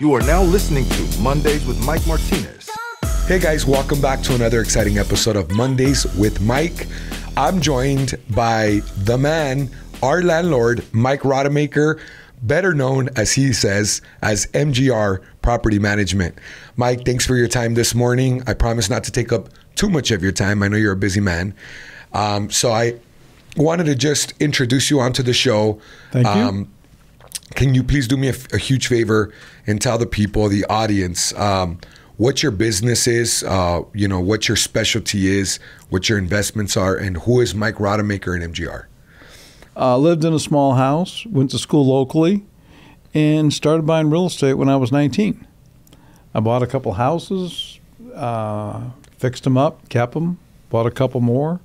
You are now listening to Mondays with Mike Martinez. Hey guys, welcome back to another exciting episode of Mondays with Mike. I'm joined by the man, our landlord, Mike Rademaker, better known, as he says, as MGR Property Management. Mike, thanks for your time this morning. I promise not to take up too much of your time. I know you're a busy man. So I wanted to just introduce you onto the show. Thank you. Can you please do me a huge favor and tell the people, the audience, what your business is, what your specialty is, what your investments are, and who is Mike Rademaker in MGR? Lived in a small house, went to school locally, and started buying real estate when I was 19. I bought a couple houses, fixed them up, kept them, bought a couple more.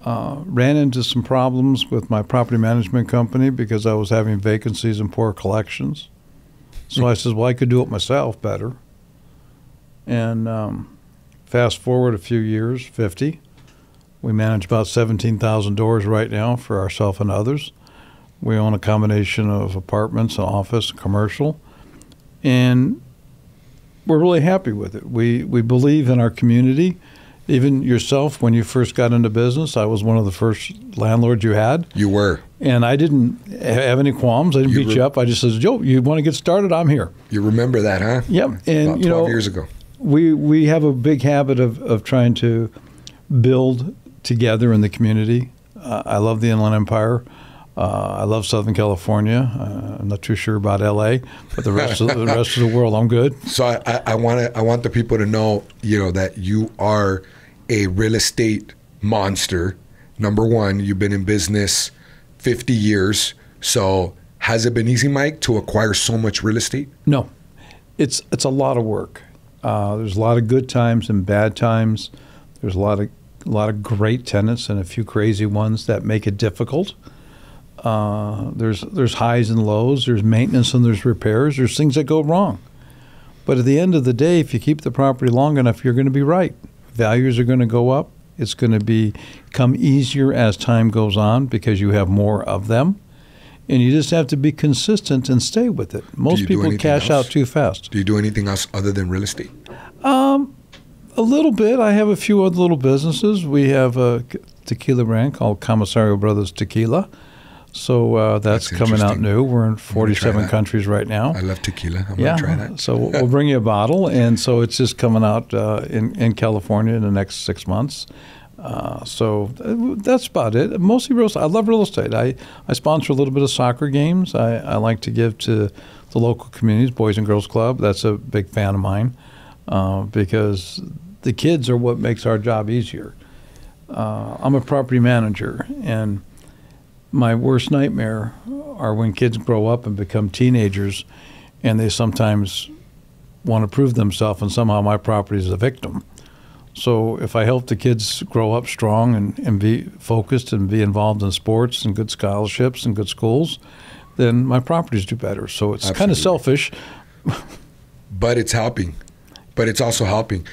Ran into some problems with my property management company because I was having vacancies and poor collections. So I said, well, I could do it myself better. And fast forward a few years, 50. We manage about 17,000 doors right now for ourselves and others. We own a combination of apartments, office, commercial. And we're really happy with it. We believe in our community. Even yourself, when you first got into business, I was one of the first landlords you had. You were. And I didn't have any qualms. I didn't beat you up. I just said, Joe, you want to get started? I'm here. You remember that, huh? Yep. And about 12 years ago. We have a big habit of trying to build together in the community. I love the Inland Empire. I love Southern California. I'm not too sure about LA, but the rest of the world, I'm good. So I want the people to know, that you are a real estate monster. Number one, you've been in business 50 years. So has it been easy, Mike, to acquire so much real estate? No, it's a lot of work. There's a lot of good times and bad times. There's a lot of great tenants and a few crazy ones that make it difficult. There's highs and lows. There's maintenance and there's repairs. There's things that go wrong. But at the end of the day, if you keep the property long enough, you're going to be right. Values are going to go up. It's going to become easier as time goes on because you have more of them. And you just have to be consistent and stay with it. Most people cash out too fast. Do you do anything else other than real estate? A little bit. I have a few other little businesses. We have a tequila brand called Comisario Brothers Tequila. So that's coming out new. We're in 47 countries right now. I love tequila. I'm going to try that. So we'll bring you a bottle. And so it's just coming out in California in the next 6 months. So that's about it. Mostly real estate. I love real estate. I sponsor a little bit of soccer games. I like to give to the local communities, Boys and Girls Club. That's a big fan of mine because the kids are what makes our job easier. I'm a property manager, and my worst nightmare are when kids grow up and become teenagers and they sometimes want to prove themselves, and somehow my property is a victim. So if I help the kids grow up strong and be focused and be involved in sports and good scholarships and good schools, then my properties do better. So it's kind of selfish. But it's helping. But it's also helping.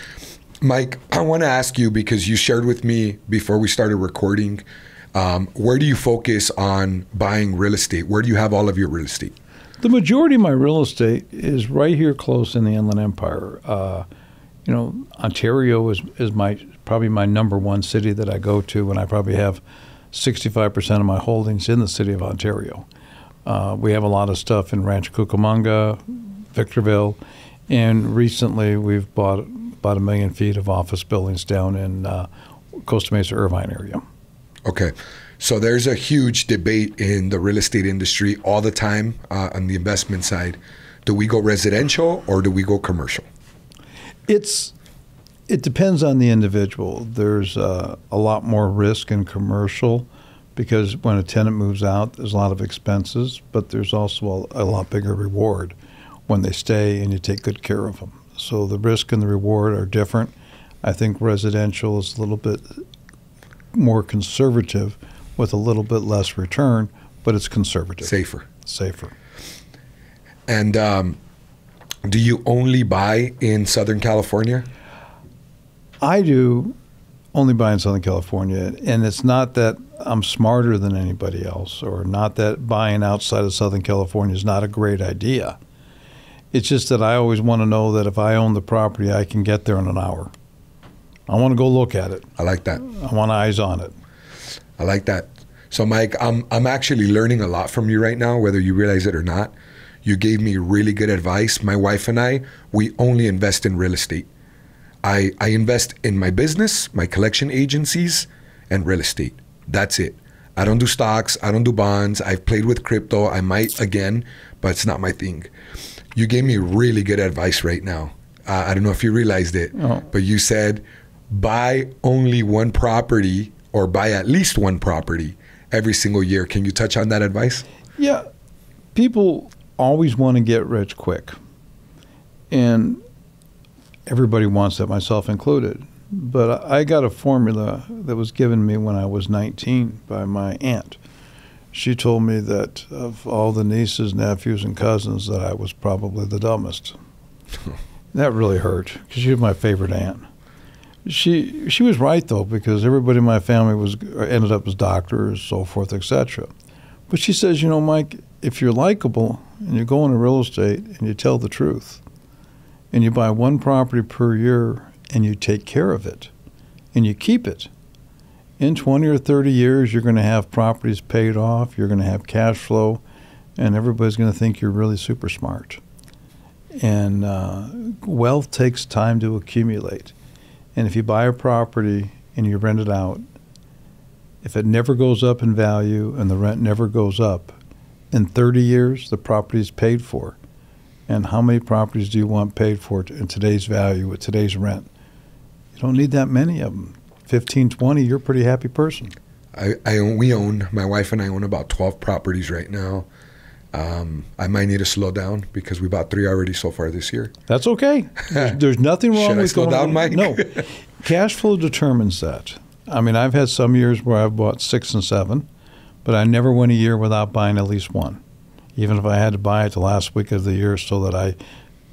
Mike, I want to ask you, because you shared with me before we started recording, where do you focus on buying real estate? Where do you have all of your real estate? The majority of my real estate is right here close in the Inland Empire. Ontario is probably my number one city that I go to, and I probably have 65% of my holdings in the city of Ontario. We have a lot of stuff in Rancho Cucamonga, Victorville, and recently we've bought about 1 million feet of office buildings down in Costa Mesa, Irvine area. Okay. So there's a huge debate in the real estate industry all the time on the investment side. Do we go residential or do we go commercial? It depends on the individual. There's a lot more risk in commercial because when a tenant moves out, there's a lot of expenses, but there's also a lot bigger reward when they stay and you take good care of them. So the risk and the reward are different. I think residential is a little bit more conservative with a little bit less return, but it's conservative. Safer. And do you only buy in Southern California? I do only buy in Southern California, and it's not that I'm smarter than anybody else or not that buying outside of Southern California is not a great idea. It's just that I always want to know that if I own the property, I can get there in an hour. I want to go look at it. I like that. I want eyes on it. I like that. So, Mike, I'm actually learning a lot from you right now, whether you realize it or not. You gave me really good advice. My wife and I, we only invest in real estate. I invest in my business, my collection agencies, and real estate. That's it. I don't do stocks. I don't do bonds. I've played with crypto. I might again, but it's not my thing. You gave me really good advice right now. I don't know if you realized it, but you said buy only one property or buy at least one property every single year. Can you touch on that advice? Yeah. People always want to get rich quick. And everybody wants that, myself included. But I got a formula that was given me when I was 19 by my aunt. She told me that of all the nieces, nephews, and cousins, that I was probably the dumbest. That really hurt, because she was my favorite aunt. She was right, though, because everybody in my family ended up as doctors, so forth, etc. But she says, you know, Mike, if you're likable and you go into real estate and you tell the truth and you buy one property per year and you take care of it and you keep it, in 20 or 30 years, you're going to have properties paid off, you're going to have cash flow, and everybody's going to think you're really super smart. And wealth takes time to accumulate. And if you buy a property and you rent it out, if it never goes up in value and the rent never goes up, in 30 years, the property is paid for. And how many properties do you want paid for in today's value with today's rent? You don't need that many of them. 15, 20, you're a pretty happy person. My wife and I own about 12 properties right now. I might need to slow down because we bought 3 already so far this year. That's okay. There's nothing wrong Should with I slow down, Mike? No. Cash flow determines that. I mean, I've had some years where I've bought 6 and 7, but I never went a year without buying at least one, even if I had to buy it the last week of the year so that I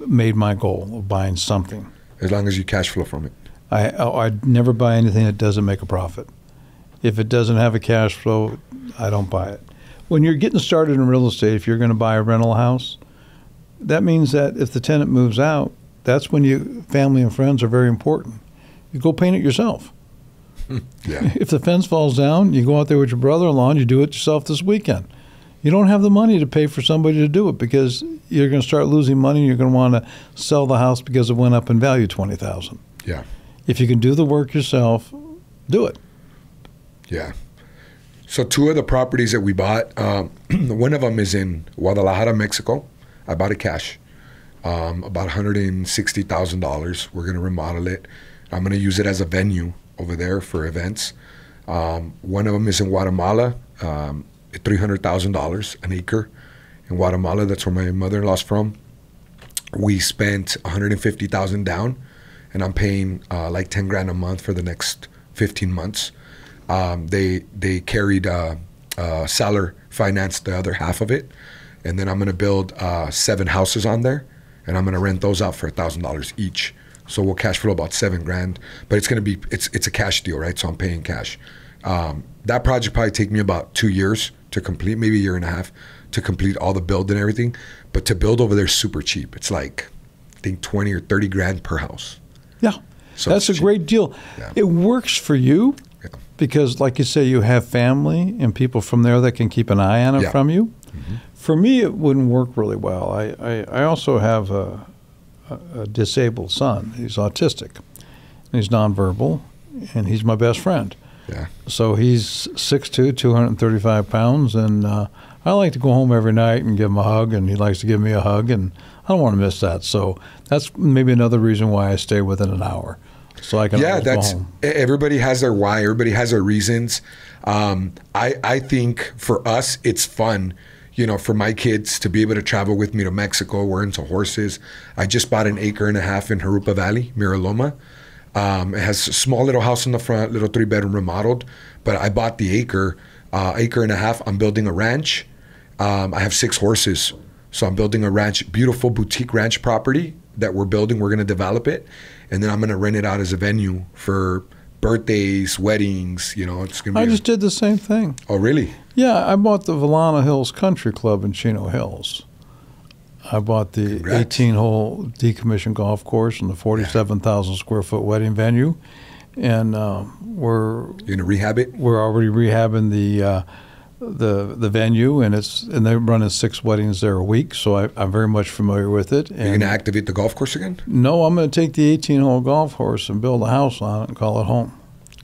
made my goal of buying something. As long as you cash flow from it. I'd never buy anything that doesn't make a profit. If it doesn't have a cash flow, I don't buy it. When you're getting started in real estate, if you're going to buy a rental house, that means that if the tenant moves out, that's when family and friends are very important. You go paint it yourself. Yeah. If the fence falls down, you go out there with your brother-in-law and you do it yourself this weekend. You don't have the money to pay for somebody to do it because you're going to start losing money and you're going to want to sell the house because it went up in value $20,000. Yeah. If you can do the work yourself, do it. Yeah. So 2 of the properties that we bought, one of them is in Guadalajara, Mexico. I bought it cash, about $160,000. We're going to remodel it. I'm going to use it as a venue over there for events. One of them is in Guatemala, $300,000 an acre in Guatemala. That's where my mother-in-law's from. We spent $150,000 down, and I'm paying like $10,000 a month for the next 15 months. They carried seller financed the other half of it, and then I'm going to build 7 houses on there, and I'm going to rent those out for $1,000 each. So we'll cash flow about $7,000, but it's going to be it's a cash deal, right? So I'm paying cash. That project probably take me about 2 years to complete, maybe a year and a half to complete all the build and everything. But to build over there is super cheap. It's like I think $20,000 or $30,000 per house. Yeah, so that's a great deal. Yeah. It works for you. Yeah. Because, like you say, you have family and people from there that can keep an eye on it from you. Mm-hmm. For me, it wouldn't work really well. I also have a disabled son. He's autistic. And he's nonverbal, and he's my best friend. Yeah. So he's 6'2", 235 pounds, and I like to go home every night and give him a hug, and he likes to give me a hug, and I don't want to miss that. So that's maybe another reason why I stay within an hour. So I can go home. Everybody has their why. Everybody has their reasons. I think for us, it's fun, for my kids to be able to travel with me to Mexico. We're into horses. I just bought 1.5 acres in Jurupa Valley, Miraloma. It has a small little house in the front, little 3-bedroom remodeled. But I bought the acre and a half. I'm building a ranch. I have 6 horses. So I'm building a ranch, beautiful boutique ranch property that we're building. We're going to develop it. And then I'm going to rent it out as a venue for birthdays, weddings. It's going to be. I just did the same thing. Oh, really? Yeah, I bought the Villana Hills Country Club in Chino Hills. I bought the Congrats. 18-hole decommissioned golf course and the 47,000 square foot wedding venue, and we're You're gonna rehab it? we're already rehabbing the venue, and they're running 6 weddings there a week, so I'm very much familiar with it. Are you gonna activate the golf course again? No, I'm going to take the 18-hole golf course and build a house on it and call it home.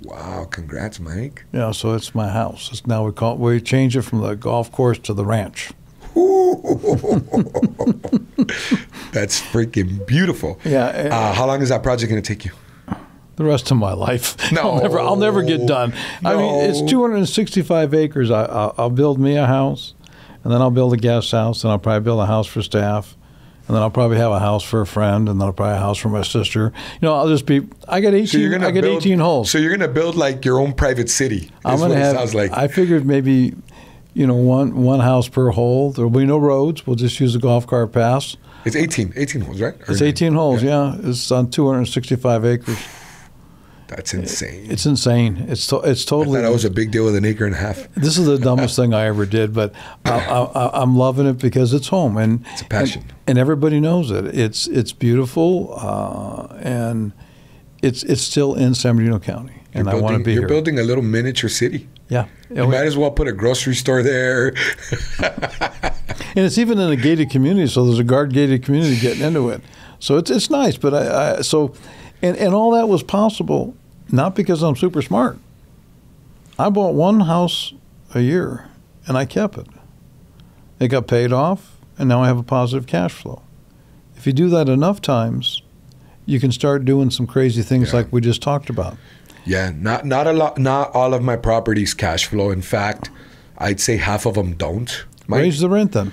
Wow, congrats, Mike. Yeah, so it's my house. It's now we change it from the golf course to the ranch. That's freaking beautiful. Yeah. How long is that project gonna take you? The rest of my life. No. I'll never get done. I mean, it's 265 acres. I'll build me a house, and then I'll build a guest house, and I'll probably build a house for staff, and then I'll probably have a house for a friend, and then I'll probably have a house for my sister. I'll just be. I got 18. I got 18 holes. So you're gonna build like your own private city. I'm gonna have. Sounds like. I figured maybe, one house per hole. There'll be no roads. We'll just use a golf cart pass. It's 18 holes, right? It's 18 holes. Yeah. It's on 265 acres. That's insane. It's insane. It's totally. I thought that was a big deal with an acre and a half. This is the dumbest thing I ever did, but I'm loving it because it's home, and it's a passion, and everybody knows it. It's beautiful, and it's still in San Bernardino County, and I want to be here. You're building a little miniature city. Yeah, you might as well put a grocery store there. And it's even in a gated community, so there's a guard gated community getting into it. So it's nice, but And all that was possible not because I'm super smart. I bought one house a year, and I kept it. It got paid off, and now I have a positive cash flow. If you do that enough times, you can start doing some crazy things like we just talked about. Yeah, not a lot. Not all of my properties cash flow. In fact, I'd say half of them don't. Raise the rent then.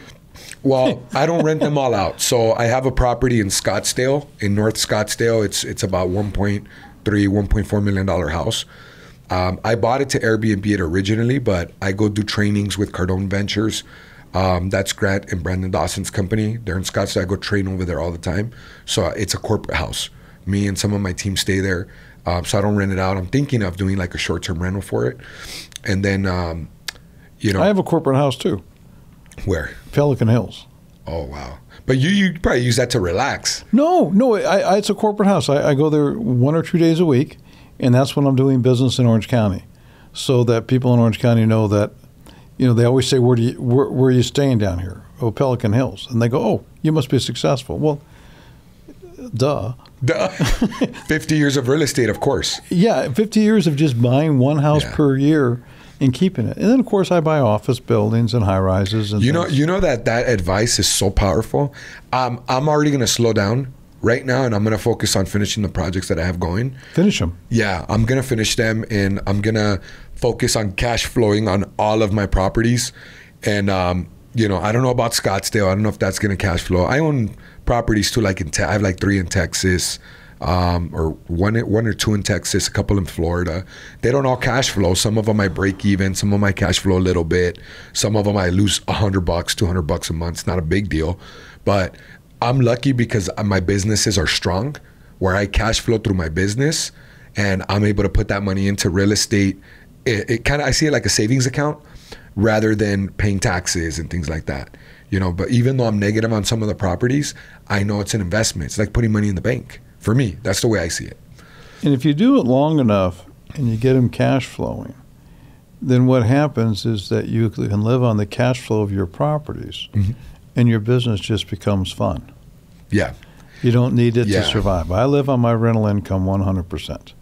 Well, I don't rent them all out. So I have a property in Scottsdale, in North Scottsdale. It's about $1.4 million house. I bought it to Airbnb it originally, but I go do trainings with Cardone Ventures. That's Grant and Brandon Dawson's company. They're in Scottsdale. I go train over there all the time. So it's a corporate house. Me and some of my team stay there. So I don't rent it out. I'm thinking of doing like a short-term rental for it. And then, I have a corporate house too. Where? Pelican Hills. Oh, wow. But you probably use that to relax. No, it's a corporate house. I go there 1 or 2 days a week, and that's when I'm doing business in Orange County, so that people in Orange County know that, they always say, where are you staying down here? Oh, Pelican Hills. And they go, oh, you must be successful. Well, duh. 50 years of real estate, of course. Yeah, 50 years of just buying one house per year and keeping it. And then, of course, I buy office buildings and high-rises. And you know that advice is so powerful. I'm already going to slow down right now, and I'm going to focus on finishing the projects that I have going. Finish them. Yeah, I'm going to finish them, and I'm going to focus on cash flowing on all of my properties. And, I don't know about Scottsdale. I don't know if that's going to cash flow. I own properties too, I have like 3 in Texas. Or one or 2 in Texas, a couple in Florida. They don't all cash flow. Some of them I break even. Some of them I cash flow a little bit. Some of them I lose $100, $200 a month. It's not a big deal. But I'm lucky because my businesses are strong, where I cash flow through my business, and I'm able to put that money into real estate. It kind of, I see it like a savings account rather than paying taxes and things like that. But even though I'm negative on some of the properties, I know it's an investment. It's like putting money in the bank. For me, that's the way I see it. And if you do it long enough and you get them cash flowing, then what happens is that you can live on the cash flow of your properties, and your business just becomes fun. Yeah. You don't need it to survive. I live on my rental income 100%.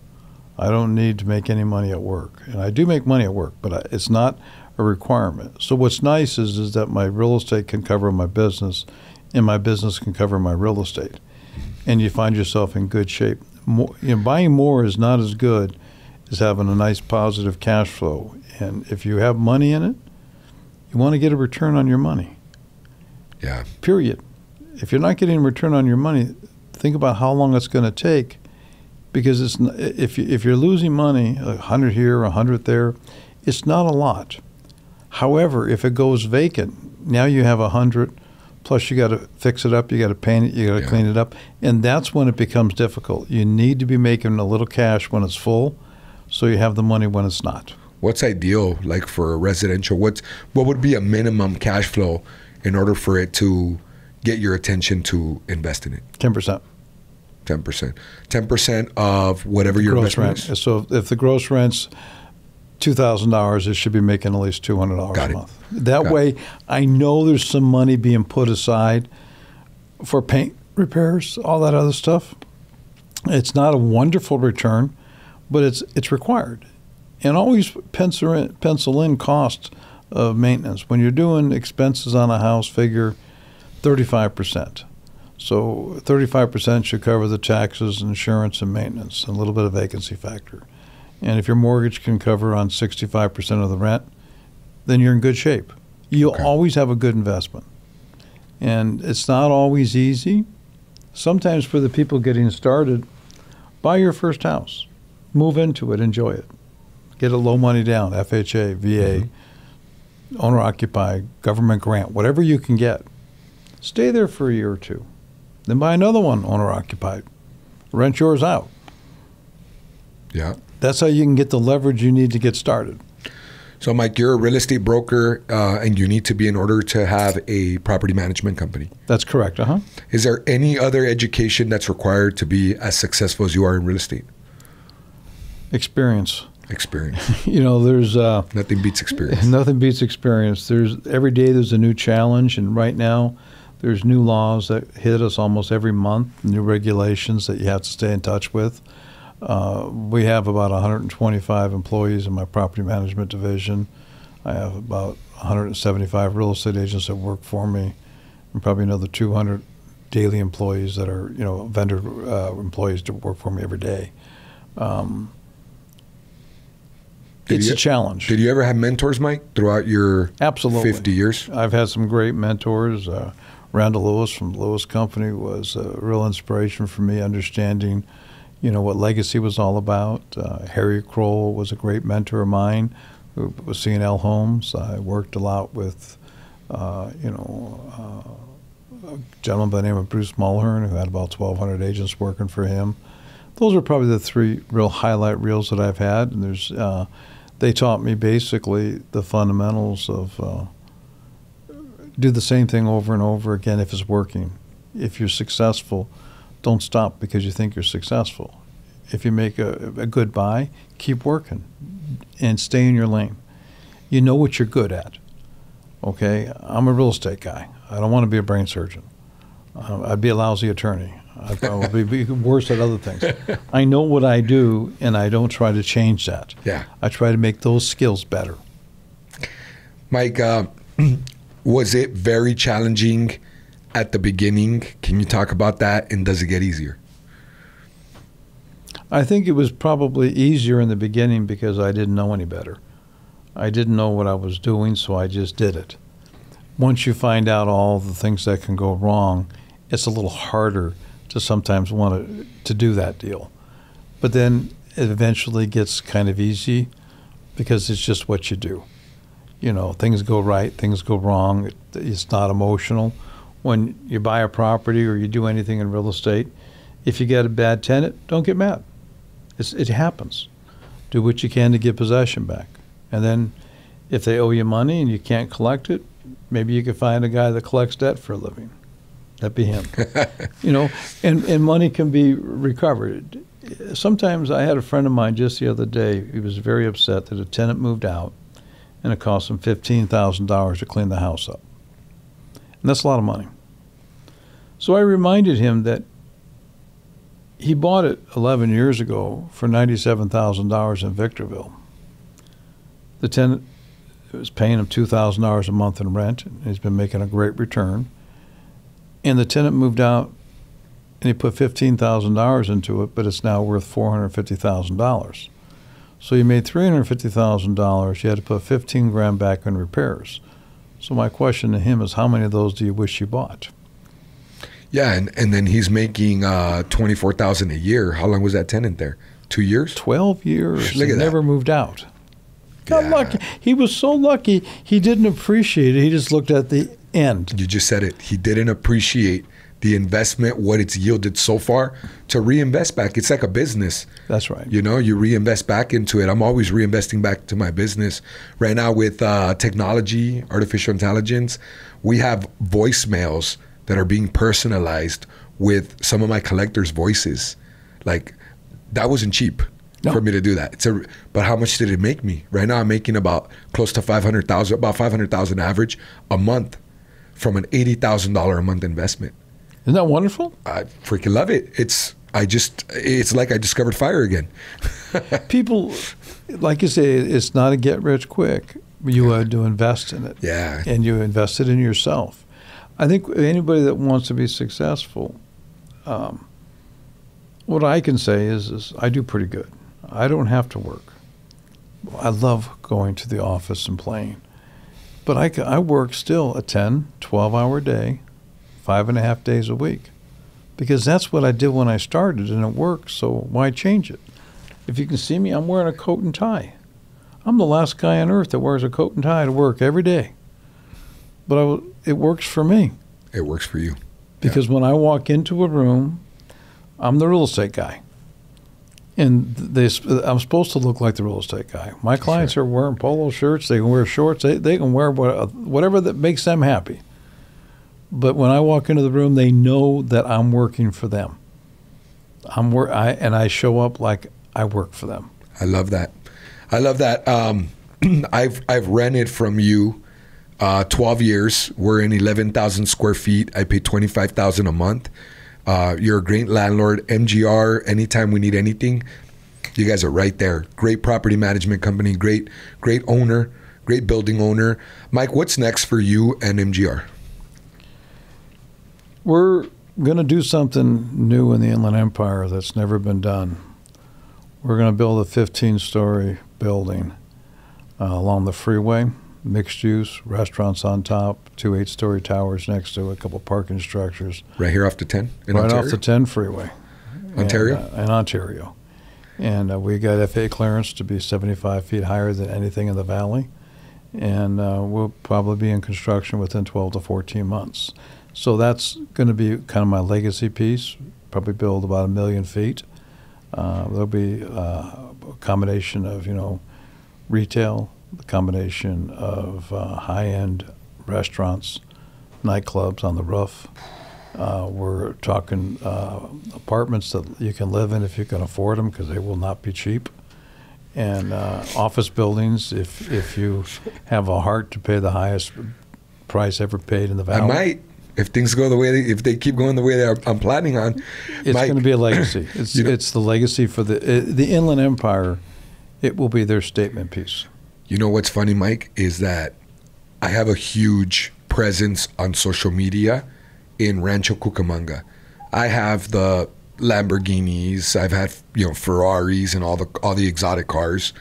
I don't need to make any money at work. And I do make money at work, but it's not a requirement. So what's nice is that my real estate can cover my business, and my business can cover my real estate. And you find yourself in good shape. Buying more is not as good as having a nice positive cash flow. And if you have money in it, you want to get a return on your money. Yeah. Period. If you're not getting a return on your money, think about how long it's going to take. Because if you're losing money, 100 here, 100 there, it's not a lot. However, if it goes vacant, now you have 100. Plus, you got to fix it up, you got to paint it, you got to clean it up, and that's when it becomes difficult. You need to be making a little cash when it's full, so you have the money when it's not. What's ideal, like for a residential? What would be a minimum cash flow in order for it to, get your attention to invest in it? 10%. 10%. 10% of whatever your Gross investment rent. is? So if the gross rent's $2,000, it should be making at least $200 Got a it. month. That Got way, it. I know there's some money being put aside for paint repairs, all that other stuff. It's not a wonderful return, but it's required. And always pencil in cost of maintenance. When you're doing expenses on a house, figure 35%. So 35% should cover the taxes, insurance, and maintenance, and a little bit of vacancy factor. And if your mortgage can cover on 65% of the rent, then you're in good shape. You'll always have a good investment. And it's not always easy. Sometimes for the people getting started, buy your first house. Move into it. Enjoy it. Get a low money down, FHA, VA, owner-occupied, government grant, whatever you can get. Stay there for a year or two. Then buy another one, owner-occupied. Rent yours out. Yeah. That's how you can get the leverage you need to get started. So, Mike, you're a real estate broker, and you need to be in order to have a property management company. That's correct, Is there any other education that's required to be as successful as you are in real estate? Experience. Experience. There's Nothing beats experience. Nothing beats experience. Every day there's a new challenge, and right now there's new laws that hit us almost every month, new regulations that you have to stay in touch with. We have about 125 employees in my property management division. I have about 175 real estate agents that work for me, and probably another 200 daily employees that are, vendor employees that work for me every day. It's a challenge. Did you ever have mentors, Mike, throughout your Absolutely 50 years? I've had some great mentors. Randall Lewis from the Lewis Company was a real inspiration for me, understanding what legacy was all about. Harry Kroll was a great mentor of mine, who was C&L Homes. I worked a lot with, a gentleman by the name of Bruce Mulhern, who had about 1,200 agents working for him. Those are probably the three real highlight reels that I've had. And they taught me basically the fundamentals of do the same thing over and over again if it's working. If you're successful, don't stop because you think you're successful. If you make a good buy, keep working and stay in your lane. You know what you're good at. Okay? I'm a real estate guy. I don't want to be a brain surgeon. I'd be a lousy attorney. I'd probably be worse at other things. I know what I do, and I don't try to change that. Yeah. I try to make those skills better. Mike, was it very challenging at the beginning? Can you talk about that, and does it get easier? I think it was probably easier in the beginning because I didn't know any better. I didn't know what I was doing, so I just did it. Once you find out all the things that can go wrong, it's a little harder to sometimes want to do that deal. But then it eventually gets kind of easy because it's just what you do. Things go right, things go wrong. It's not emotional. When you buy a property or you do anything in real estate, if you get a bad tenant, don't get mad. It happens. Do what you can to get possession back. And then if they owe you money and you can't collect it, maybe you can find a guy that collects debt for a living. That'd be him. And money can be recovered. Sometimes I had a friend of mine just the other day, he was very upset that a tenant moved out and it cost him $15,000 to clean the house up. And that's a lot of money. So I reminded him that he bought it 11 years ago for $97,000 in Victorville. The tenant was paying him $2,000 a month in rent, and he's been making a great return. And the tenant moved out, and he put $15,000 into it, but it's now worth $450,000. So you made $350,000. You had to put $15,000 back in repairs. So my question to him is, how many of those do you wish you bought? Yeah, and then he's making $24,000 a year. How long was that tenant there? 2 years? 12 years. Look at He never that. moved out. Got Yeah. lucky. He was so lucky, he didn't appreciate it. He just looked at the end. You just said it. He didn't appreciate the investment, what it's yielded so far, to reinvest back. It's like a business. That's right. You reinvest back into it. I'm always reinvesting back to my business. Right now with technology, artificial intelligence, we have voicemails that are being personalized with some of my collectors' voices. Like, that wasn't cheap for me to do that. But how much did it make me? Right now I'm making about close to $500,000, about $500,000 average a month from an $80,000 a month investment. Isn't that wonderful? I freaking love it. It's like I discovered fire again. People, like you say, it's not a get rich quick. You had to invest in it. Yeah. And you invested in yourself. I think anybody that wants to be successful, what I can say is I do pretty good. I don't have to work. I love going to the office and playing. But I work still a 10, 12-hour day, 5.5 days a week. Because that's what I did when I started, and it worked, so why change it? If you can see me, I'm wearing a coat and tie. I'm the last guy on earth that wears a coat and tie to work every day. But it works for me. It works for you. Because when I walk into a room, I'm the real estate guy. And I'm supposed to look like the real estate guy. My clients are wearing polo shirts. They can wear shorts. They can wear whatever that makes them happy. But when I walk into the room, they know that I'm working for them. And I show up like I work for them. I love that. I've rented from you 12 years. We're in 11,000 square feet. I pay $25,000 a month. You're a great landlord. MGR, anytime we need anything, you guys are right there. Great property management company, great owner, great building owner. Mike, what's next for you and MGR? We're going to do something new in the Inland Empire that's never been done. We're going to build a 15-story building along the freeway, mixed use, restaurants on top, 2 8-story towers next to it, a couple parking structures. Right here off the 10 in right Ontario? Off the 10 freeway. Ontario? In Ontario. And we got FAA clearance to be 75 feet higher than anything in the valley. And we'll probably be in construction within 12 to 14 months. So that's going to be kind of my legacy piece, probably build about 1 million feet. There'll be a combination of, retail, a combination of high-end restaurants, nightclubs on the roof. We're talking apartments that you can live in if you can afford them, because they will not be cheap. And office buildings, if you have a heart to pay the highest price ever paid in the valley. I might. If things go if they keep going the way I'm planning on, it's going to be a legacy. It's the legacy for the Inland Empire. It will be their statement piece. You know what's funny, Mike, is that I have a huge presence on social media in Rancho Cucamonga. I have the Lamborghinis. I've had Ferraris and all the exotic cars,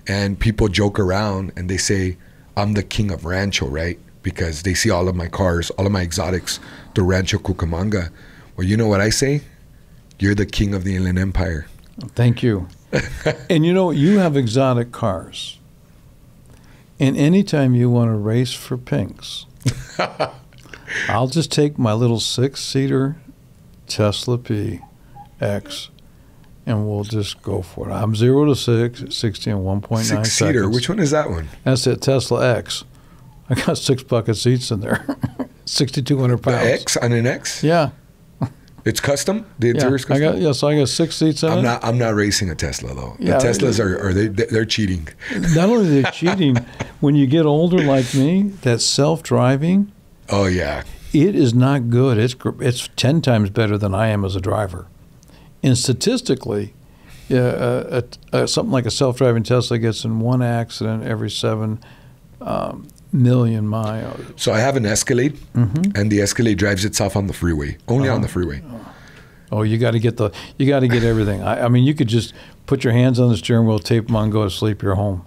and people joke around and they say I'm the king of Rancho, right? Because they see all of my cars, all of my exotics, the Rancho Cucamonga. Well, you know what I say? You're the king of the Inland Empire. Thank you. And you have exotic cars. And anytime you want to race for pinks, I'll just take my little 6-seater Tesla P X and we'll just go for it. I'm 0 to 60 in 1.9 seconds. 6-seater? Which one is that one? That's it, Tesla X. I got 6 bucket seats in there, 6,200 pounds. The X on an X? Yeah. It's custom? The interior's custom? I got 6 seats in it. I'm not racing a Tesla, though. Yeah, the Teslas they're cheating. Not only are they cheating, when you get older like me, that self-driving. Oh, yeah. It is not good. It's 10 times better than I am as a driver. And statistically, something like a self-driving Tesla gets in 1 accident every 7 million miles. So I have an Escalade, and the Escalade drives itself on the freeway, only on the freeway. Oh, you got to get everything. I mean, you could just put your hands on the steering wheel, tape them on, go to sleep. You're home.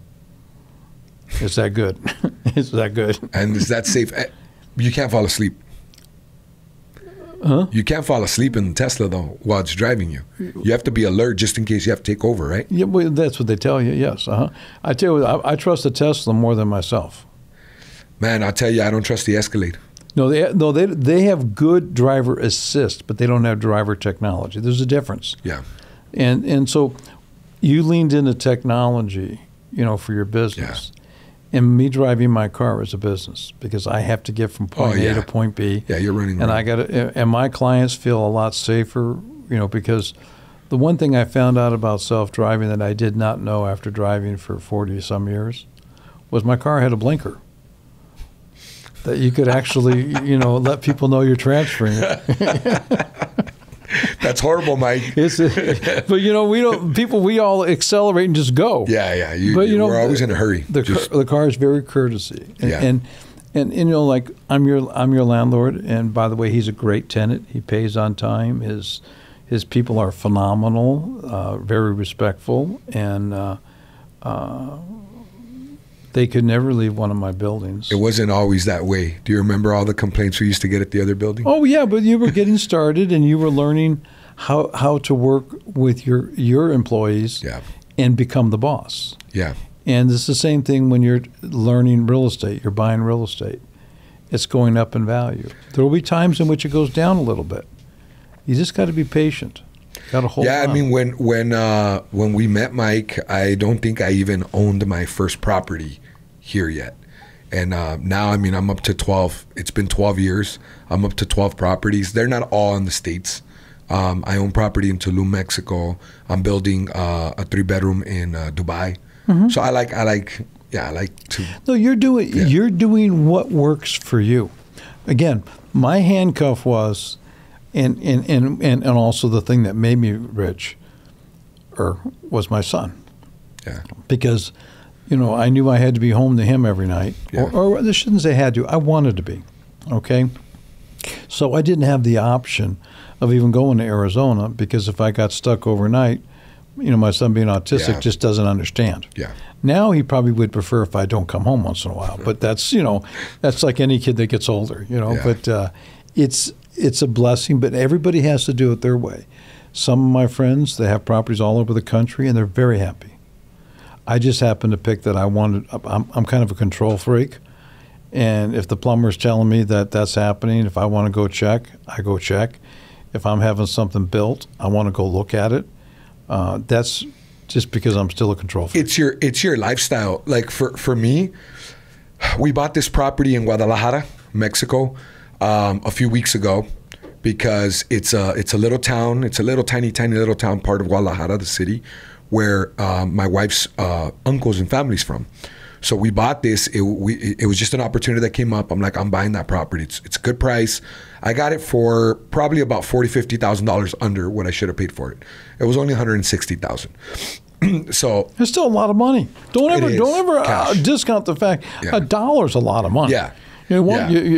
It's that good. It's that good. And is that safe? You can't fall asleep. Huh? You can't fall asleep in the Tesla, though, while it's driving you. You have to be alert just in case you have to take over, right? Yeah, well, that's what they tell you, yes. I tell you what, I trust the Tesla more than myself. Man, I'll tell you, I don't trust the Escalade. No, they have good driver assist, but they don't have driver technology. There's a difference. Yeah. And so you leaned into technology, for your business. And me driving my car is a business because I have to get from point A to point B. Yeah, you're running. And and my clients feel a lot safer, because the one thing I found out about self-driving that I did not know after driving for 40 some years was my car had a blinker. That you could actually, let people know you're transferring it. That's horrible, Mike. But we don't. We all accelerate and just go. Yeah. But we're always in a hurry. The car is very courtesy. And like I'm your landlord. And by the way, he's a great tenant. He pays on time. His people are phenomenal, very respectful, and they could never leave one of my buildings. It wasn't always that way. Do you remember all the complaints we used to get at the other building? Oh, yeah, but you were getting started and you were learning how to work with your employees and become the boss. Yeah. And it's the same thing when you're learning real estate. You're buying real estate. It's going up in value. There will be times in which it goes down a little bit. You just got to be patient. Got to hold on. Yeah, I mean, when we met Mike, I don't think I even owned my first property here yet. And now, I mean, I'm up to 12. It's been 12 years. I'm up to 12 properties. They're not all in the States. I own property in Tulum, Mexico. I'm building a 3-bedroom in Dubai. Mm-hmm. So I like to. No, you're doing what works for you. Again, my handcuff was. And also the thing that made me rich was my son. Yeah. Because, I knew I had to be home to him every night. Yeah. Or I shouldn't say had to. I wanted to be. Okay? So I didn't have the option of even going to Arizona because if I got stuck overnight, my son being autistic just doesn't understand. Yeah. Now he probably would prefer if I don't come home once in a while. But that's, that's like any kid that gets older, But it's a blessing, but everybody has to do it their way. Some of my friends, they have properties all over the country, and they're very happy. I just happen to pick that I'm kind of a control freak, and if the plumber's telling me that that's happening, if I want to go check, I go check. If I'm having something built, I want to go look at it. That's just because I'm still a control freak. It's your lifestyle. Like for me, we bought this property in Guadalajara, Mexico, a few weeks ago because it's a little town. It's a little tiny little town, part of Guadalajara, the city, where my wife's uncles and family's from. So we bought this. It was just an opportunity that came up. I'm like, I'm buying that property. It's a good price. I got it for probably about $40,000-$50,000 under what I should have paid for it. It was only $160,000. So it's still a lot of money. Don't ever discount the fact $1's a lot of money. Yeah.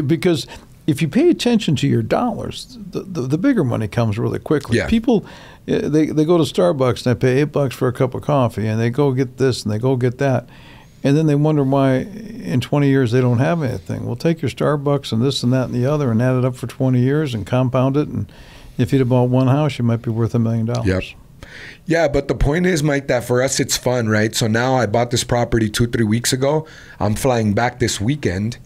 Because if you pay attention to your dollars, the bigger money comes really quickly. Yeah. People, they go to Starbucks and they pay $8 for a cup of coffee, and they go get this and they go get that, and then they wonder why in 20 years they don't have anything. Well, take your Starbucks and this and that and the other and add it up for 20 years and compound it, and if you'd have bought one house, you might be worth $1 million. Yep. Yeah, but the point is, Mike, that for us it's fun, right? So now I bought this property 2-3 weeks ago. I'm flying back this weekend.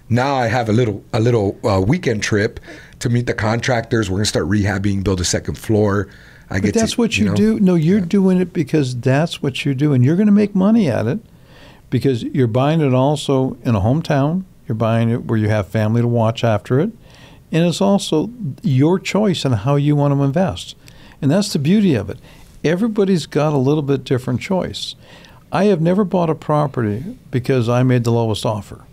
Now I have a little weekend trip to meet the contractors. We're going to start rehabbing, build a second floor. But that's what you do. No, you're doing it because that's what you do. And you're going to make money at it because you're buying it also in a hometown. You're buying it where you have family to watch after it. And it's also your choice on how you want to invest. And that's the beauty of it. Everybody's got a little bit different choice. I have never bought a property because I made the lowest offer.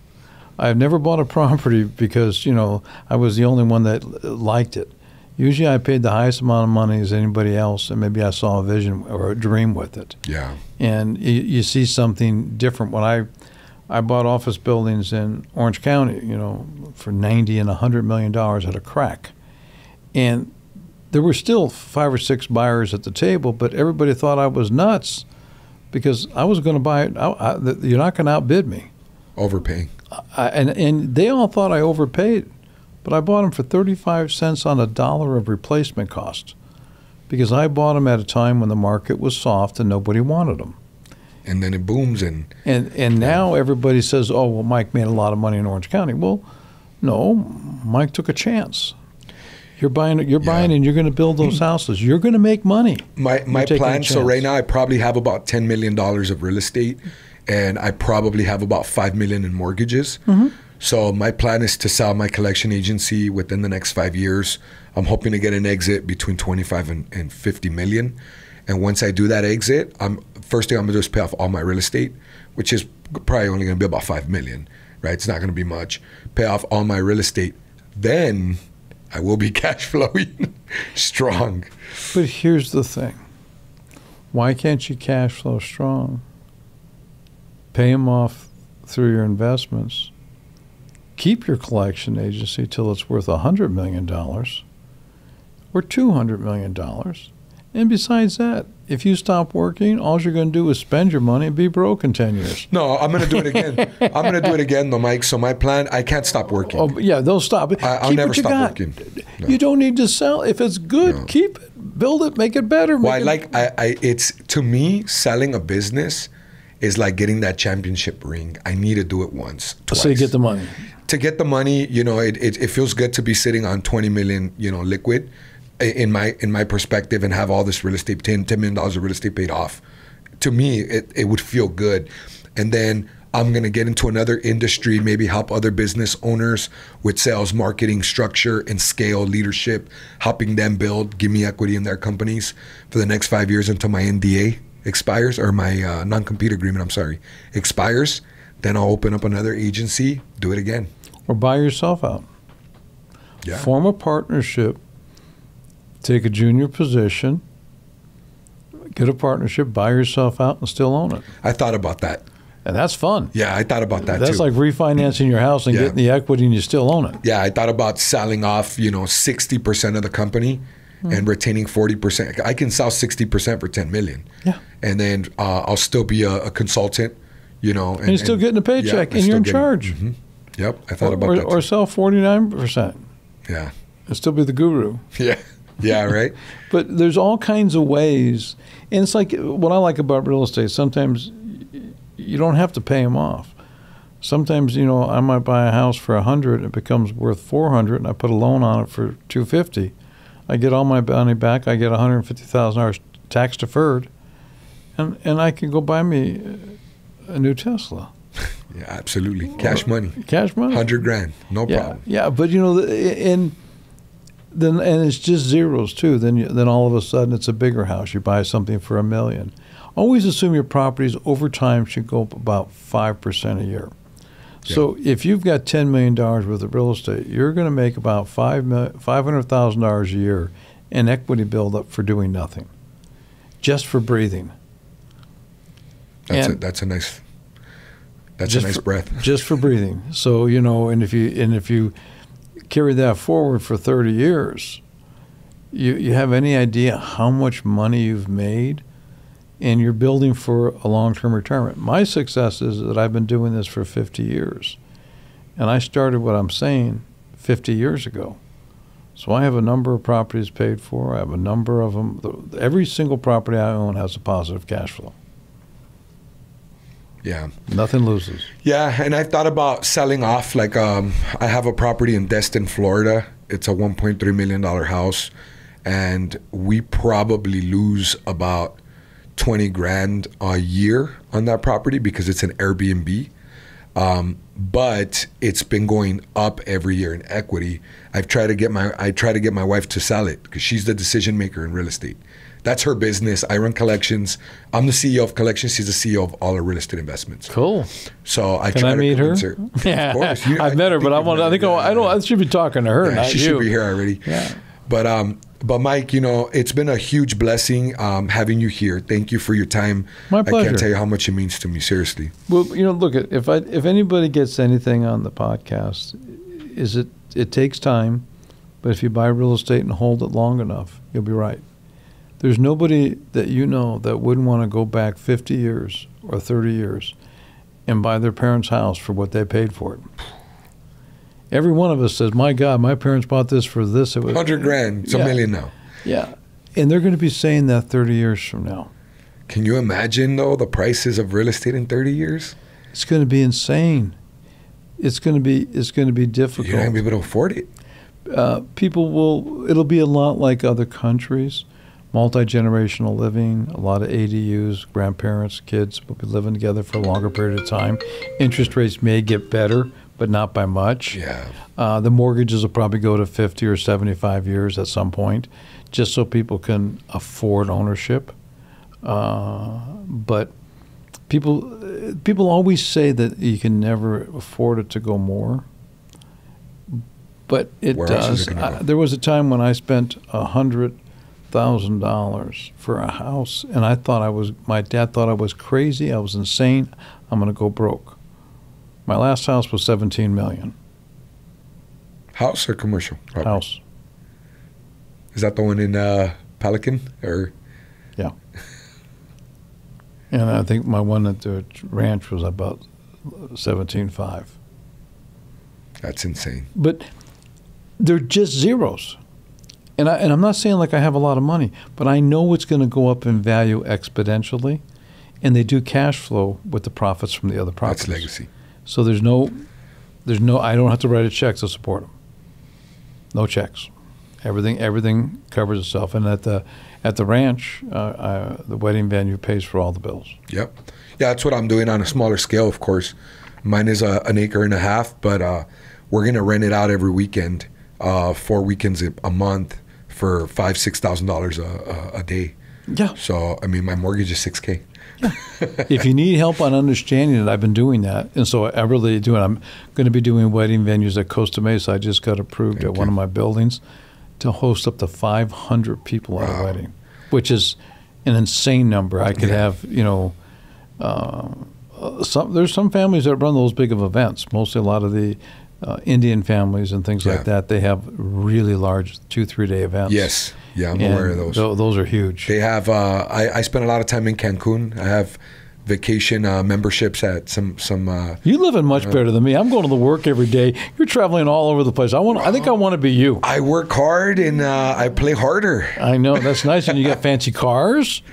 I've never bought a property because, I was the only one that liked it. Usually I paid the highest amount of money as anybody else, and maybe I saw a vision or a dream with it. Yeah. And you see something different. When I bought office buildings in Orange County, for $90 and $100 million at a crack. And there were still 5 or 6 buyers at the table, but everybody thought I was nuts because I was going to buy it. You're not going to outbid me. Overpaying. And they all thought I overpaid, but I bought them for 35 cents on a dollar of replacement cost because I bought them at a time when the market was soft and nobody wanted them. And then it booms and now everybody says, oh, well, Mike made a lot of money in Orange County. Well, no, Mike took a chance. You're buying and you're going to build those houses. You're going to make money. My plan, so right now I probably have about $10 million of real estate. and I probably have about $5 million in mortgages. So my plan is to sell my collection agency within the next 5 years. I'm hoping to get an exit between 25 and 50 million. And once I do that exit, first thing I'm gonna do is pay off all my real estate, which is probably only gonna be about 5 million, right? It's not gonna be much. Pay off all my real estate. Then I will be cash flowing strong. But here's the thing. Why can't you cash flow strong? Pay them off through your investments. Keep your collection agency till it's worth $100 million or $200 million. And besides that, if you stop working, all you're going to do is spend your money and be broke in 10 years. No, I'm going to do it again. I'm going to do it again, though, Mike. So my plan, I can't stop working. Oh, yeah, they'll stop. I'll never stop working. No. You don't need to sell. If it's good, keep it, build it, make it better. It's, to me, selling a business is like getting that championship ring. I need to do it once, twice. So you get the money. To get the money, it feels good to be sitting on 20 million, liquid, in my perspective, and have all this real estate, $10 million of real estate paid off. To me, it would feel good. And then I'm going to get into another industry, maybe help other business owners with sales, marketing, structure, and scale leadership, helping them build, give me equity in their companies for the next 5 years until my NDA expires, or my non-compete agreement, expires. Then I'll open up another agency, do it again. Or buy yourself out. Yeah. Form a partnership, take a junior position, get a partnership, buy yourself out, and still own it. I thought about that. And that's fun. Yeah, I thought about that That's too. like refinancing your house and getting the equity and you still own it. Yeah, I thought about selling off, 60% of the company and retaining 40%. I can sell 60% for $10 million. Yeah. And then I'll still be a consultant, And you're still getting a paycheck and you're in charge. Mm-hmm. Yep, I thought about that too. Or sell 49%. Yeah. And still be the guru. Yeah. Yeah, right? But there's all kinds of ways. And it's like what I like about real estate, sometimes you don't have to pay them off. Sometimes, I might buy a house for $100 and it becomes worth $400 and I put a loan on it for $250. I get all my money back. I get $150,000 tax deferred, and I can go buy me a new Tesla. Yeah, absolutely. Cash money. Cash money. $100,000, no problem. Yeah, but and it's just zeros too. Then all of a sudden it's a bigger house. You buy something for $1 million. Always assume your properties over time should go up about 5% a year. So if you've got $10 million worth of real estate, you're going to make about $500,000 a year in equity buildup for doing nothing, just for breathing. That's a nice breath. Just for breathing. So and if you carry that forward for 30 years, you have any idea how much money you've made? And you're building for a long-term retirement. My success is that I've been doing this for 50 years. And I started what I'm saying 50 years ago. So I have a number of properties paid for. I have a number of them. Every single property I own has a positive cash flow. Yeah. Nothing loses. Yeah, and I've thought about selling off. I have a property in Destin, Florida. It's a $1.3 million house. And we probably lose about $20,000 a year on that property because it's an Airbnb. But it's been going up every year in equity. I try to get my wife to sell it because she's the decision maker in real estate. That's her business. I run collections. I'm the CEO of collections. She's the CEO of all our real estate investments. Cool. So I Can try I to meet her? Yeah, of course. I've met her, but I should be talking to her. Yeah, not she you. should be here already. Yeah. But Mike, it's been a huge blessing having you here. Thank you for your time. My pleasure. I can't tell you how much it means to me, seriously. Well, look, if anybody gets anything on the podcast, it takes time, but if you buy real estate and hold it long enough, you'll be right. There's nobody that that wouldn't want to go back 50 years or 30 years and buy their parents' house for what they paid for it. Every one of us says, my God, my parents bought this for this. It was $100,000. It's $1 million now. Yeah. And they're going to be saying that 30 years from now. Can you imagine, though, the prices of real estate in 30 years? It's going to be insane. It's going to be difficult. You're not going to be able to afford it. It'll be a lot like other countries. multi-generational living, a lot of ADUs, grandparents, kids will be living together for a longer period of time. Interest rates may get better, but not by much. Yeah. The mortgages will probably go to 50 or 75 years at some point, just so people can afford ownership. But people always say that you can never afford it to go more, but it Where else is does. it gonna go? There was a time when I spent $100,000 for a house, and my dad thought I was crazy. I was insane. I'm going to go broke. My last house was $17 million. House or commercial property? House. Is that the one in Pelican or? Yeah. And I think my one at the ranch was about 17.5. That's insane. But they're just zeros. And I'm not saying like I have a lot of money, but I know it's going to go up in value exponentially, and they do cash flow with the profits from the other properties. That's legacy. So there's no. I don't have to write a check to support them. No checks. Everything covers itself. And at the ranch, the wedding venue pays for all the bills. Yep. Yeah, that's what I'm doing on a smaller scale, of course. Mine is an acre and a half, but we're going to rent it out every weekend, 4 weekends a month for $5,000-$6,000 a day. Yeah. So, I mean, my mortgage is $6,000. If you need help on understanding it, I've been doing that. And so I really do. And I'm going to be doing wedding venues at Costa Mesa. I just got approved at one of my buildings to host up to 500 people at a wedding, which is an insane number. I could have, there's some families that run those big of events, mostly a lot of the Indian families and things like that. They have really large 2-3 day events. Yes. Yeah, I'm aware of those. Those are huge. They have, I spend a lot of time in Cancun. I have vacation memberships at some. You live in much better than me. I'm going to the work every day. You're traveling all over the place. I think I want to be you. I work hard and I play harder. I know. That's nice. And you got fancy cars.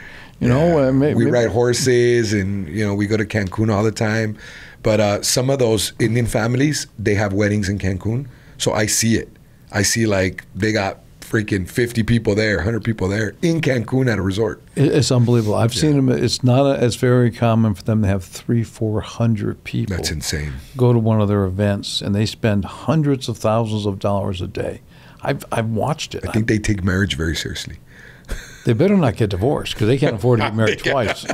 We ride horses and, we go to Cancun all the time. But some of those Indian families, they have weddings in Cancun. So I see it. I see like they got freaking 50 people there, 100 people there in Cancun at a resort. It's unbelievable. I've seen them. It's not as very common for them to have 300-400 people. That's insane. Go to one of their events and they spend hundreds of thousands of dollars a day. I've watched it. I think they take marriage very seriously. They better not get divorced because they can't afford to get married twice.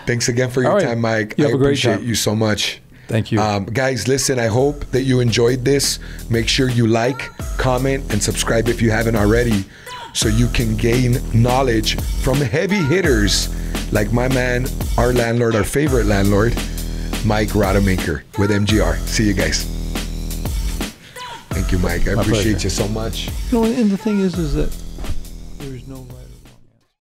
Thanks again for your time, Mike. I appreciate you so much. Thank you. Guys, listen, I hope that you enjoyed this. Make sure you like, comment, and subscribe if you haven't already so you can gain knowledge from heavy hitters like my man, our landlord, our favorite landlord, Mike Rademaker with MGR. See you guys. Thank you, Mike. I appreciate you so much. And the thing is that